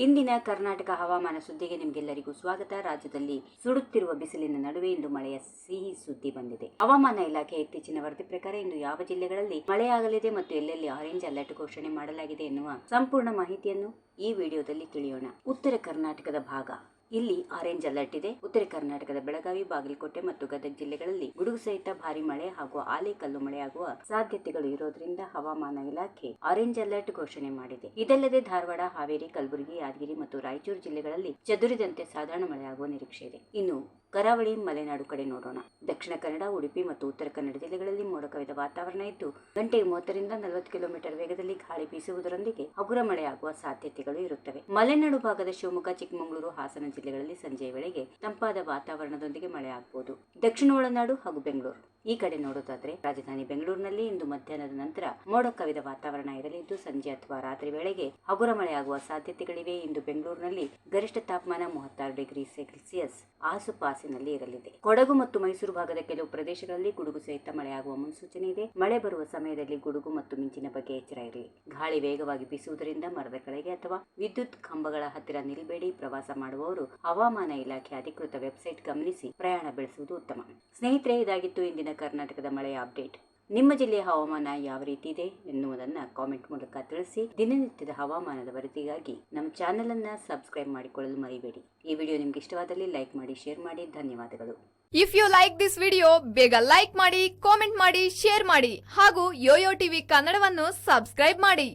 ಇಂದಿನ ಕರ್ನಾಟಕ ಹವಾಮಾನ ಸುದ್ದಿಗೆ ನಿಮಗೆಲ್ಲರಿಗೂ ಸ್ವಾಗತ. ರಾಜ್ಯದಲ್ಲಿ ಸುಡುತ್ತಿರುವ ಬಿಸಿಲಿನ ನಡುವೆ ಇಂದು ಮಳೆಯ ಸಿಹಿ ಸುದ್ದಿ ಬಂದಿದೆ. ಹವಾಮಾನ ಇಲಾಖೆ ಇತ್ತೀಚಿನ ವರದಿ ಪ್ರಕಾರ ಇಂದು ಯಾವ ಜಿಲ್ಲೆಗಳಲ್ಲಿ ಮಳೆಯಾಗಲಿದೆ ಮತ್ತು ಎಲ್ಲೆಲ್ಲಿ ಆರೆಂಜ್ ಅಲರ್ಟ್ ಘೋಷಣೆ ಮಾಡಲಾಗಿದೆ ಎನ್ನುವ ಸಂಪೂರ್ಣ ಮಾಹಿತಿಯನ್ನು ಈ ವಿಡಿಯೋದಲ್ಲಿ ತಿಳಿಯೋಣ. ಉತ್ತರ ಕರ್ನಾಟಕದ ಭಾಗ, ಇಲ್ಲಿ ಆರೆಂಜ್ ಅಲರ್ಟ್ ಇದೆ. ಉತ್ತರ ಕರ್ನಾಟಕದ ಬೆಳಗಾವಿ, ಬಾಗಲಕೋಟೆ ಮತ್ತು ಗದಗ ಜಿಲ್ಲೆಗಳಲ್ಲಿ ಗುಡುಗು ಸಹಿತ ಭಾರಿ ಮಳೆ ಹಾಗೂ ಆಲಿಕಲ್ಲು ಮಳೆಯಾಗುವ ಸಾಧ್ಯತೆಗಳು ಇರೋದ್ರಿಂದ ಹವಾಮಾನ ಇಲಾಖೆ ಆರೆಂಜ್ ಅಲರ್ಟ್ ಘೋಷಣೆ ಮಾಡಿದೆ. ಇದಲ್ಲದೆ ಧಾರವಾಡ, ಹಾವೇರಿ, ಕಲಬುರಗಿ, ಯಾದಗಿರಿ ಮತ್ತು ರಾಯಚೂರು ಜಿಲ್ಲೆಗಳಲ್ಲಿ ಚದುರಿದಂತೆ ಸಾಧಾರಣ ಮಳೆಯಾಗುವ ನಿರೀಕ್ಷೆ ಇದೆ. ಇನ್ನು ಕರಾವಳಿ, ಮಲೆನಾಡು ಕಡೆ ನೋಡೋಣ. ದಕ್ಷಿಣ ಕನ್ನಡ, ಉಡುಪಿ ಮತ್ತು ಉತ್ತರ ಕನ್ನಡ ಜಿಲ್ಲೆಗಳಲ್ಲಿ ಮೋಡ ಕವಿದ ವಾತಾವರಣ ಇದ್ದು ಗಂಟೆಗೆ 30ರಿಂದ 40 ಕಿಲೋಮೀಟರ್ ವೇಗದಲ್ಲಿ ಗಾಳಿ ಬೀಸುವುದರೊಂದಿಗೆ ಹಗುರ ಮಳೆಯಾಗುವ ಸಾಧ್ಯತೆಗಳು ಇರುತ್ತವೆ. ಮಲೆನಾಡು ಭಾಗದ ಶಿವಮೊಗ್ಗ, ಚಿಕ್ಕಮಗಳೂರು, ಹಾಸನ ಜಿಲ್ಲೆಗಳಲ್ಲಿ ಸಂಜೆಯ ವೇಳೆಗೆ ತಂಪಾದ ವಾತಾವರಣದೊಂದಿಗೆ ಮಳೆ ಆಗಬಹುದು. ದಕ್ಷಿಣ ಒಳನಾಡು ಹಾಗೂ ಬೆಂಗಳೂರು ಈ ಕಡೆ ನೋಡೋದಾದ್ರೆ ರಾಜಧಾನಿ ಬೆಂಗಳೂರಿನಲ್ಲಿ ಇಂದು ಮಧ್ಯಾಹ್ನದ ನಂತರ ಮೋಡ ಕವಿದ ವಾತಾವರಣ ಇರಲಿದ್ದು ಸಂಜೆ ಅಥವಾ ರಾತ್ರಿ ವೇಳೆಗೆ ಹಗುರ ಮಳೆಯಾಗುವ ಸಾಧ್ಯತೆಗಳಿವೆ. ಇಂದು ಬೆಂಗಳೂರಿನಲ್ಲಿ ಗರಿಷ್ಠ ತಾಪಮಾನ 36 ಡಿಗ್ರಿ ಸೆಲ್ಸಿಯಸ್ ಆಸುಪಾಸಿನಲ್ಲಿ ಇರಲಿದೆ. ಕೊಡಗು ಮತ್ತು ಮೈಸೂರು ಭಾಗದ ಕೆಲವು ಪ್ರದೇಶಗಳಲ್ಲಿ ಗುಡುಗು ಸಹಿತ ಮಳೆಯಾಗುವ ಮುನ್ಸೂಚನೆ ಇದೆ. ಮಳೆ ಬರುವ ಸಮಯದಲ್ಲಿ ಗುಡುಗು ಮತ್ತು ಮಿಂಚಿನ ಬಗ್ಗೆ ಎಚ್ಚರ ಇರಲಿ. ಗಾಳಿ ವೇಗವಾಗಿ ಬೀಸುವುದರಿಂದ ಮರದ ಕೆಳಗೆ ಅಥವಾ ವಿದ್ಯುತ್ ಕಂಬಗಳ ಹತ್ತಿರ ನಿಲ್ಬೇಡಿ. ಪ್ರವಾಸ ಮಾಡುವವರು ಹವಾಮಾನ ಇಲಾಖೆ ಅಧಿಕೃತ ವೆಬ್ಸೈಟ್ ಗಮನಿಸಿ ಪ್ರಯಾಣ ಬೆಳೆಸುವುದು ಉತ್ತಮ. ಸ್ನೇಹಿತರೆ, ಇದಾಗಿತ್ತು ಇಂದಿನ ಕರ್ನಾಟಕದ ಮಳೆಯ ಅಪ್ಡೇಟ್. ನಿಮ್ಮ ಜಿಲ್ಲೆಯ ಹವಾಮಾನ ಯಾವ ರೀತಿ ಇದೆ ಎನ್ನುವುದನ್ನ ಕಾಮೆಂಟ್ ಮೂಲಕ ತಿಳಿಸಿ. ದಿನನಿತ್ಯದ ಹವಾಮಾನದ ವರದಿಗಾಗಿ ನಮ್ಮ ಚಾನೆಲ್ ಅನ್ನ ಸಬ್ಸ್ಕ್ರೈಬ್ ಮಾಡಿಕೊಳ್ಳಲು ಮರಿಬೇಡಿ. ಈ ವಿಡಿಯೋ ನಿಮ್ಗೆ ಇಷ್ಟವಾದಲ್ಲಿ ಲೈಕ್ ಮಾಡಿ, ಶೇರ್ ಮಾಡಿ. ಧನ್ಯವಾದಗಳು. If you like this video, ಬೇಗ ಲೈಕ್ ಮಾಡಿ, ಕಾಮೆಂಟ್ ಮಾಡಿ, ಶೇರ್ ಮಾಡಿ ಹಾಗೂ ಯೋಯೋ ಟಿವಿ ಕನ್ನಡವನ್ನು ಸಬ್ಸ್ಕ್ರೈಬ್ ಮಾಡಿ.